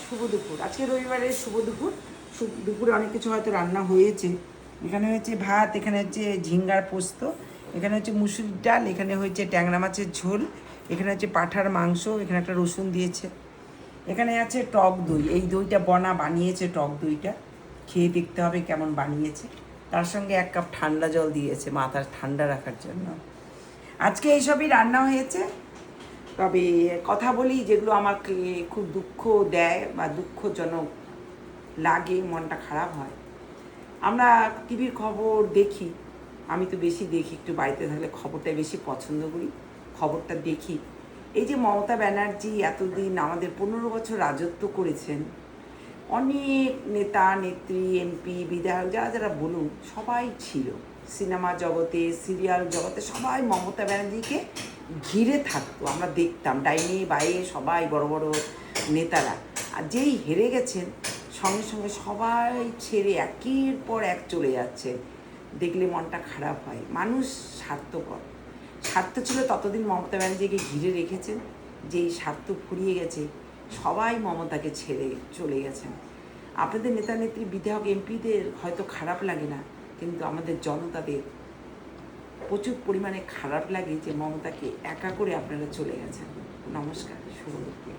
শুভ দুপুর। আজকে রবিবারের শুভ দুপুর। দুপুরে অনেক কিছু হয়তো রান্না হয়েছে। এখানে হয়েছে ভাত, এখানে হচ্ছে ঝিঙ্গার পোস্ত, এখানে হচ্ছে মুসুরির ডাল, এখানে হয়েছে ট্যাংরা মাছের ঝোল, এখানে হচ্ছে পাঁঠার মাংস, এখানে একটা রসুন দিয়েছে, এখানে আছে টক দই। এই দইটা বানিয়েছে, টক দইটা খেয়ে দেখতে হবে কেমন বানিয়েছে। তার সঙ্গে 1 কাপ ঠান্ডা জল দিয়েছে মাথা ঠান্ডা রাখার জন্য। আজকে এইসবই রান্না হয়েছে। তবে কথা বলি যেগুলো আমাকে খুব দুঃখ দেয় বা দুঃখজনক লাগে, মনটা খারাপ হয়। আমরা টিভির খবর দেখি, আমি তো বেশি দেখি, একটু বাড়িতে থাকলে খবরটা বেশি পছন্দ করি, খবরটা দেখি। এই যে মমতা ব্যানার্জি এতদিন আমাদের 15 বছর রাজত্ব করেছেন, অনেক নেতা নেত্রী, এমপি, বিধায়ক, যারা যারা বলুন সবাই ছিল। সিনেমা জগতে, সিরিয়াল জগতে সবাই মমতা ব্যানার্জিকে ঘিরে থাকতো, আমরা দেখতাম ডাইনে বাইরে সবাই বড় বড় নেতারা। আর যেই হেরে গেছেন সঙ্গে সঙ্গে সবাই ছেড়ে একের পর এক চলে যাচ্ছে, দেখলে মনটা খারাপ হয়। মানুষ স্বার্থপর, স্বার্থ ছিল ততদিন মমতা ব্যানার্জিকে ঘিরে রেখেছেন, যেই স্বার্থ ফুরিয়ে গেছে সবাই মমতাকে ছেড়ে চলে গেছেন। আপনাদের নেতা নেত্রী, বিধায়ক, এমপিদের হয়তো খারাপ লাগে না, কিন্তু আমাদের জনতাদের প্রচুর পরিমাণে খারাপ লাগে যে মমতাকে একা করে আপনারা চলে গেছেন। নমস্কার, শুভ দুপুর।